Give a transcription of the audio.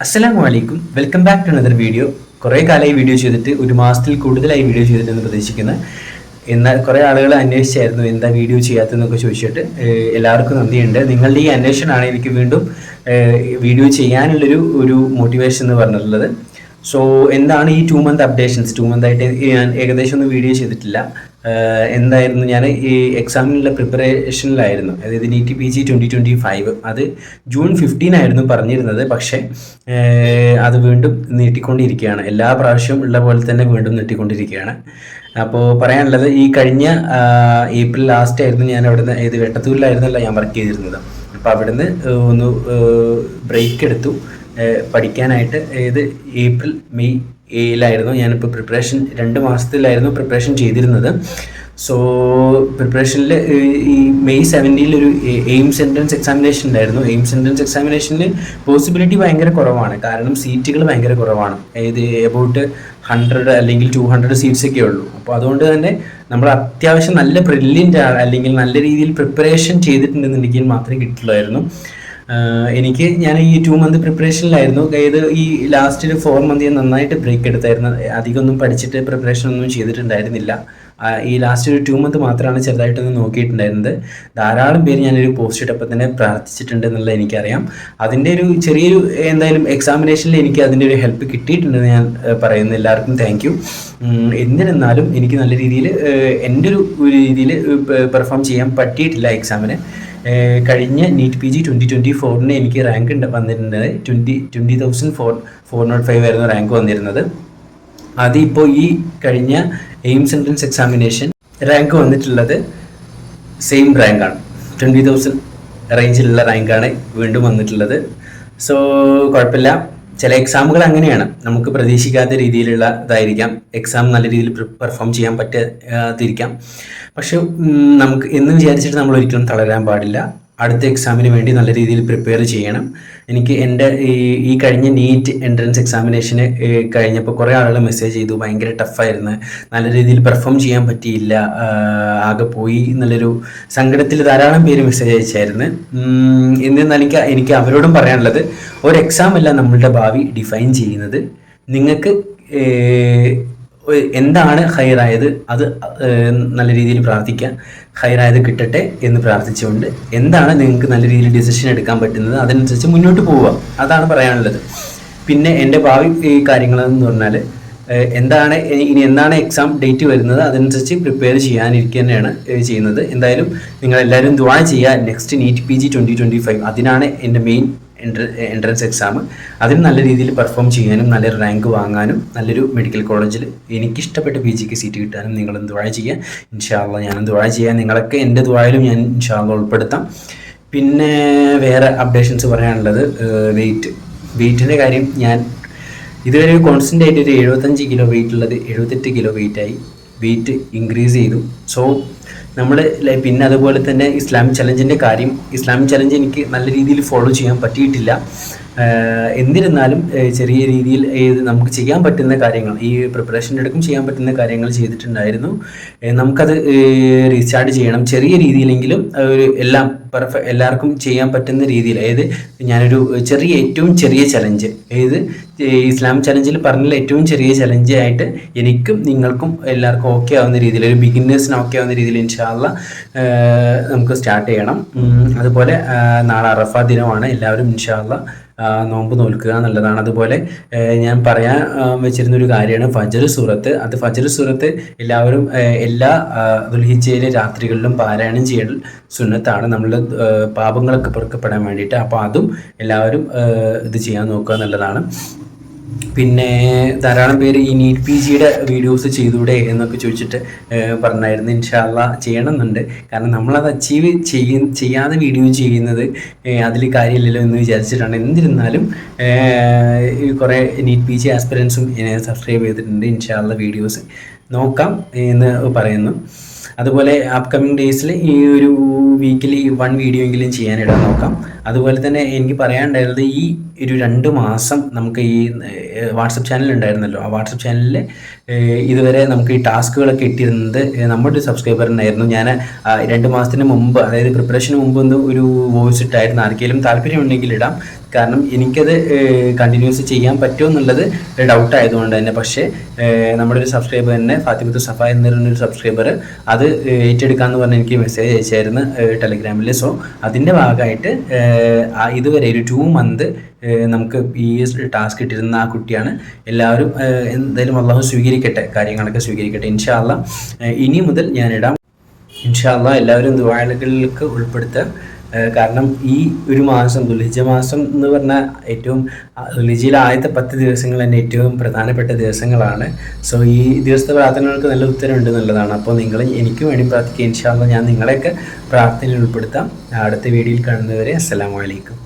അസ്സലാമു അലൈക്കും, welcome back to another video. കുറേ കാലമായി വീഡിയോ ചെയ്തിട്ട്, ഒരു മാസത്തിൽ കൂടുതലായി വീഡിയോ ചെയ്തിട്ടെന്ന് പ്രതീക്ഷിക്കുന്നത്. എന്നാൽ കുറേ ആളുകൾ അന്വേഷിച്ചായിരുന്നു എന്താ വീഡിയോ ചെയ്യാത്തതെന്നൊക്കെ ചോദിച്ചിട്ട്. എല്ലാവർക്കും നന്ദിയുണ്ട്. നിങ്ങളുടെ ഈ അന്വേഷണമാണ് എനിക്ക് വീണ്ടും വീഡിയോ ചെയ്യാനുള്ളൊരു മോട്ടിവേഷൻ എന്ന് പറഞ്ഞിട്ടുള്ളത്. സോ എന്താണ് ഈ 2 മന്ത് അപ്ഡേഷൻസ്? 2 മന്തായിട്ട് ഞാൻ ഏകദേശം ഒന്നും വീഡിയോ ചെയ്തിട്ടില്ല. എന്തായിരുന്നു, ഞാൻ ഈ എക്സാമിനുള്ള പ്രിപ്പറേഷനിലായിരുന്നു. അതായത് NEET PG 2025 അത് ജൂൺ 15 ആയിരുന്നു പറഞ്ഞിരുന്നത്. പക്ഷേ അത് വീണ്ടും നീട്ടിക്കൊണ്ടിരിക്കുകയാണ്. എല്ലാ പ്രാവശ്യവും ഉള്ള പോലെ തന്നെ വീണ്ടും നീട്ടിക്കൊണ്ടിരിക്കുകയാണ്. അപ്പോൾ പറയാനുള്ളത്, ഈ കഴിഞ്ഞ ഏപ്രിൽ ലാസ്റ്റ് ആയിരുന്നു ഞാൻ അവിടുന്ന് വെട്ടത്തൂരിലായിരുന്നല്ല ഞാൻ വർക്ക് ചെയ്തിരുന്നത്. അപ്പോൾ അവിടുന്ന് ഒന്ന് ബ്രേക്ക് എടുത്തു പഠിക്കാനായിട്ട്. ഏപ്രിൽ മെയ്യിലായിരുന്നു ഞാനിപ്പോൾ പ്രിപ്പറേഷൻ 2 മാസത്തിലായിരുന്നു പ്രിപ്പറേഷൻ ചെയ്തിരുന്നത്. സോ പ്രിപ്പറേഷനിൽ ഈ മെയ് 17 ഒരു എയിംസ് എൻട്രൻസ് എക്സാമിനേഷൻ ഉണ്ടായിരുന്നു. എയിംസ് എൻട്രൻസ് എക്സാമിനേഷനിൽ പോസിബിലിറ്റി ഭയങ്കര കുറവാണ്, കാരണം സീറ്റുകൾ ഭയങ്കര കുറവാണ്. എബൌട്ട് 100 അല്ലെങ്കിൽ 200 സീറ്റ്സ് ഒക്കെ ഉള്ളൂ. അപ്പോൾ അതുകൊണ്ട് തന്നെ നമ്മൾ അത്യാവശ്യം നല്ല ബ്രില്യൻ്റ് അല്ലെങ്കിൽ നല്ല രീതിയിൽ പ്രിപ്പറേഷൻ ചെയ്തിട്ടുണ്ടെന്നുണ്ടെങ്കിൽ മാത്രമേ കിട്ടുള്ളായിരുന്നു. ഞാൻ ഈ 2 മന്ത് പ്രിപ്പറേഷനിലായിരുന്നു. ഈ ലാസ്റ്റിൽ 4 മന്ത് ഞാൻ നന്നായിട്ട് ബ്രേക്ക് എടുത്തായിരുന്നു. അധികമൊന്നും പഠിച്ചിട്ട് പ്രിപ്പറേഷൻ ഒന്നും ചെയ്തിട്ടുണ്ടായിരുന്നില്ല. ഈ ലാസ്റ്റ് ഒരു 2 മന്ത് മാത്രമാണ് ചെറുതായിട്ടൊന്ന് നോക്കിയിട്ടുണ്ടായിരുന്നത്. ധാരാളം പേര് ഞാനൊരു പോസ്റ്റ് ഇട്ടപ്പോൾ തന്നെ പ്രാർത്ഥിച്ചിട്ടുണ്ട് എന്നുള്ളത് എനിക്കറിയാം. അതിൻ്റെ ഒരു ചെറിയൊരു എന്തായാലും എക്സാമിനേഷനിൽ എനിക്ക് അതിൻ്റെ ഒരു ഹെൽപ്പ് കിട്ടിയിട്ടുണ്ടെന്ന് ഞാൻ പറയുന്നു. എല്ലാവർക്കും താങ്ക് യു. എന്നിരുന്നാലും എനിക്ക് നല്ല രീതിയിൽ എൻ്റെ ഒരു രീതിയിൽ പെർഫോം ചെയ്യാൻ പറ്റിയിട്ടില്ല എക്സാമിന്. കഴിഞ്ഞ NEET PG 2024 എനിക്ക് റാങ്ക് വന്നിരുന്നത് 20,405 ആയിരുന്നു റാങ്ക് വന്നിരുന്നത്. അതിപ്പോൾ ഈ കഴിഞ്ഞ എയിംസ് എൻട്രൻസ് എക്സാമിനേഷൻ റാങ്ക് വന്നിട്ടുള്ളത് സെയിം റാങ്കാണ്, 20,000 റേഞ്ചിലുള്ള റാങ്കാണ് വീണ്ടും വന്നിട്ടുള്ളത്. സോ കുഴപ്പമില്ല. ചില എക്സാമുകൾ അങ്ങനെയാണ്, നമുക്ക് പ്രതീക്ഷിക്കാത്ത രീതിയിലുള്ള ഇതായിരിക്കാം. എക്സാം നല്ല രീതിയിൽ പെർഫോം ചെയ്യാൻ പറ്റാതിരിക്കാം. പക്ഷെ നമുക്ക് എന്ന് വിചാരിച്ചിട്ട് നമ്മൾ ഒരിക്കലും തളരാൻ പാടില്ല. അടുത്ത എക്സാമിന് വേണ്ടി നല്ല രീതിയിൽ പ്രിപ്പയർ ചെയ്യണം. എനിക്ക് എൻ്റെ ഈ കഴിഞ്ഞ NEET എൻട്രൻസ് എക്സാമിനേഷന് കഴിഞ്ഞപ്പോൾ കുറേ ആളുകൾ മെസ്സേജ് ചെയ്തു, ഭയങ്കര ടഫായിരുന്നു, നല്ല രീതിയിൽ പെർഫോം ചെയ്യാൻ പറ്റിയില്ല, ആകെ പോയി എന്നുള്ളൊരു സങ്കടത്തിൽ ധാരാളം പേര് മെസ്സേജ് അയച്ചായിരുന്നു. എന്നിരുന്നാൽ എനിക്ക് അവരോടും പറയാനുള്ളത്, ഒരു എക്സാം അല്ല നമ്മളുടെ ഭാവി ഡിഫൈൻ ചെയ്യുന്നത്. നിങ്ങൾക്ക് എന്താണ് ഹൈറായത് അത് നല്ല രീതിയിൽ പ്രാർത്ഥിക്കുക. ഹൈറായത് കിട്ടട്ടെ എന്ന് പ്രാർത്ഥിച്ചുകൊണ്ട് എന്താണ് നിങ്ങൾക്ക് നല്ല രീതിയിൽ ഡിസിഷൻ എടുക്കാൻ പറ്റുന്നത് അതനുസരിച്ച് മുന്നോട്ട് പോവുക. അതാണ് പറയാനുള്ളത്. പിന്നെ എൻ്റെ ഭാവി കാര്യങ്ങളെന്ന് പറഞ്ഞാൽ, ഇനി എന്താണ് എക്സാം ഡേറ്റ് വരുന്നത് അതനുസരിച്ച് പ്രിപ്പയർ ചെയ്യാനിരിക്കുക തന്നെയാണ് ചെയ്യുന്നത്. എന്തായാലും നിങ്ങളെല്ലാവരും ദുആ ചെയ്യുക. നെക്സ്റ്റ് NEET PG 2025 അതിനാണ് എൻ്റെ മെയിൻ എൻട്രൻസ് എക്സാം. അതിന് നല്ല രീതിയിൽ പെർഫോം ചെയ്യാനും നല്ലൊരു റാങ്ക് വാങ്ങാനും നല്ലൊരു മെഡിക്കൽ കോളേജിൽ എനിക്കിഷ്ടപ്പെട്ട PGക്ക് സീറ്റ് കിട്ടാനും നിങ്ങളും ദുആ ചെയ്യുക. ഇൻഷാ അല്ലാഹ് ഞാനും ദുആ ചെയ്യാം. നിങ്ങളൊക്കെ എൻ്റെ ദുആയിലും ഞാൻ ഇൻഷാ അല്ലാഹ് ഉൾപ്പെടുത്താം. പിന്നെ വേറെ അപ്ഡേഷൻസ് പറയാനുള്ളത്, വെയിറ്റിൻ്റെ കാര്യം. ഞാൻ ഇതുവരെ കോൺസ്റ്റൻ്റ് ആയിട്ട് ഒരു 75 കിലോ വെയിറ്റ് ഉള്ളത് 78 കിലോ വെയിറ്റായി. വെയിറ്റ് ഇൻക്രീസ് ചെയ്തു. സോ പിന്നെ അതുപോലെ തന്നെ ഇസ്ലാമിക് ചലഞ്ചിൻ്റെ കാര്യം. ഇസ്ലാമിക് ചലഞ്ച് എനിക്ക് നല്ല രീതിയിൽ ഫോളോ ചെയ്യാൻ പറ്റിയിട്ടില്ല. എന്നിരുന്നാലും ചെറിയ രീതിയിൽ നമുക്ക് ചെയ്യാൻ പറ്റുന്ന കാര്യങ്ങൾ, ഈ പ്രിപ്പറേഷൻ്റെ ഇടയ്ക്കും ചെയ്യാൻ പറ്റുന്ന കാര്യങ്ങൾ ചെയ്തിട്ടുണ്ടായിരുന്നു. നമുക്കത് റീസ്റ്റാർട്ട് ചെയ്യണം, ചെറിയ രീതിയിലെങ്കിലും. എല്ലാവർക്കും ചെയ്യാൻ പറ്റുന്ന രീതിയിൽ, ഞാനൊരു ഏറ്റവും ചെറിയ ചലഞ്ച്, ഇസ്ലാം ചലഞ്ചിൽ പറഞ്ഞുള്ള ഏറ്റവും ചെറിയ ചലഞ്ച് ആയിട്ട് എനിക്കും നിങ്ങൾക്കും എല്ലാവർക്കും ഓക്കെ ആവുന്ന രീതിയിൽ, ഒരു ബിഗിന്നേഴ്സിന് ഓക്കെ ആവുന്ന രീതിയിൽ ഇൻഷാ അല്ലാഹ് നമുക്ക് സ്റ്റാർട്ട് ചെയ്യണം. അതുപോലെ നാളെ അറഫ ദിനമാണ്. എല്ലാവരും ഇൻഷാ അല്ലാഹ് നോമ്പ് നോൽക്കുക എന്നുള്ളതാണ്. അതുപോലെ ഞാൻ പറയാൻ വെച്ചിരുന്നൊരു കാര്യമാണ് ഫജ്ർ സൂറത്ത്. ഫജ്ർ സൂറത്ത് എല്ലാവരും എല്ലാ ദുൽഹിജ്ജയിലെ രാത്രികളിലും പാരായണം ചെയ്യൽ സുന്നത്താണ്, നമ്മളുടെ പാപങ്ങളൊക്കെ പൊറുക്കപ്പെടാൻ വേണ്ടിയിട്ട്. അപ്പോൾ അതും എല്ലാവരും ഇത് ചെയ്യാൻ നോക്കുക എന്നുള്ളതാണ്. പിന്നെ ധാരാളം പേര് ഈ NEET PGയുടെ വീഡിയോസ് ചെയ്തൂടെ എന്നൊക്കെ ചോദിച്ചിട്ട് പറഞ്ഞായിരുന്നു. ഇൻഷാ അല്ലാഹ് ചെയ്യണമെന്നുണ്ട്. കാരണം നമ്മളത് അച്ചീവ് ചെയ്യാതെ വീഡിയോ ചെയ്യുന്നത് അതിൽ കാര്യമില്ലല്ലോ എന്ന് വിചാരിച്ചിട്ടാണ്. എന്നിരുന്നാലും കുറേ NEET PG ആസ്പിറൻസും സബ്സ്ക്രൈബ് ചെയ്തിട്ടുണ്ട്. ഇൻഷാ അല്ലാഹ് വീഡിയോസ് നോക്കാം എന്ന് പറയുന്നു. അതുപോലെ അപ്കമിങ് ഡേയ്സിൽ ഈ ഒരു വീക്കിലി 1 വീഡിയോ എങ്കിലും ചെയ്യാനിടാൻ നോക്കാം. അതുപോലെ തന്നെ എനിക്ക് പറയാനുണ്ടായിരുന്നത്, ഈ ഒരു 2 മാസം നമുക്ക് ഈ വാട്സപ്പ് ചാനൽ ഉണ്ടായിരുന്നല്ലോ, ആ വാട്സപ്പ് ചാനലിൽ ഇതുവരെ നമുക്ക് ഈ ടാസ്കുകളൊക്കെ ഇട്ടിരുന്നത് നമ്മുടെ ഒരു സബ്സ്ക്രൈബറിനായിരുന്നു. ഞാൻ 2 മാസത്തിന് മുമ്പ്, അതായത് പ്രിപ്പറേഷന് മുമ്പ് ഒന്ന് ഒരു വോയിസ് ഇട്ടായിരുന്നു. ആർക്കെങ്കിലും താല്പര്യമുണ്ടെങ്കിൽ ഇടാം. കാരണം എനിക്കത് കണ്ടിന്യൂസ് ചെയ്യാൻ പറ്റുമോ എന്നുള്ളത് ഡൗട്ട് ആയതുകൊണ്ട് തന്നെ. പക്ഷേ നമ്മുടെ ഒരു സബ്സ്ക്രൈബർ തന്നെ, ഫാത്തിമത്ത് സഫ എന്ന് പറയുന്നൊരു സബ്സ്ക്രൈബർ, അത് ഏറ്റെടുക്കാമെന്ന് പറഞ്ഞ് എനിക്ക് മെസ്സേജ് അയച്ചായിരുന്നു ടെലിഗ്രാമിൽ. സോ അതിൻ്റെ ഭാഗമായിട്ട് ഇതുവരെ ഒരു 2 മന്ത് നമുക്ക് ഈ ടാസ്ക് ഇട്ടിരുന്ന ആ കുട്ടിയാണ്. എല്ലാവരും എന്തായാലും അള്ളാഹു സ്വീകരിക്കട്ടെ, കാര്യങ്ങളൊക്കെ സ്വീകരിക്കട്ടെ ഇൻഷാ അള്ളാ. ഇനി മുതൽ ഞാനിടാം ഇൻഷാ അള്ളാ. എല്ലാവരും ദുആകളിലേക്ക് ഉൾപ്പെടുത്തുക. കാരണം ഈ ഒരു മാസം, ദുൽഹിജ്ജ മാസം എന്ന് പറഞ്ഞാൽ ഏറ്റവും ദുൽഹിജ്ജയിലെ ആദ്യത്തെ 10 ദിവസങ്ങൾ തന്നെ ഏറ്റവും പ്രധാനപ്പെട്ട ദിവസങ്ങളാണ്. സോ ഈ ദിവസത്തെ പ്രാർത്ഥനകൾക്ക് നല്ല ഉത്തരമുണ്ട് എന്നുള്ളതാണ്. അപ്പോൾ നിങ്ങൾ എനിക്ക് വേണ്ടി പ്രാർത്ഥിക്കുക ഇൻഷാ അള്ളാ. ഞാൻ നിങ്ങളെയൊക്കെ പ്രാർത്ഥനയിൽ ഉൾപ്പെടുത്താം. അടുത്ത വീഡിയോയിൽ കാണുന്നവരെ അസ്സലാമു അലൈക്കും.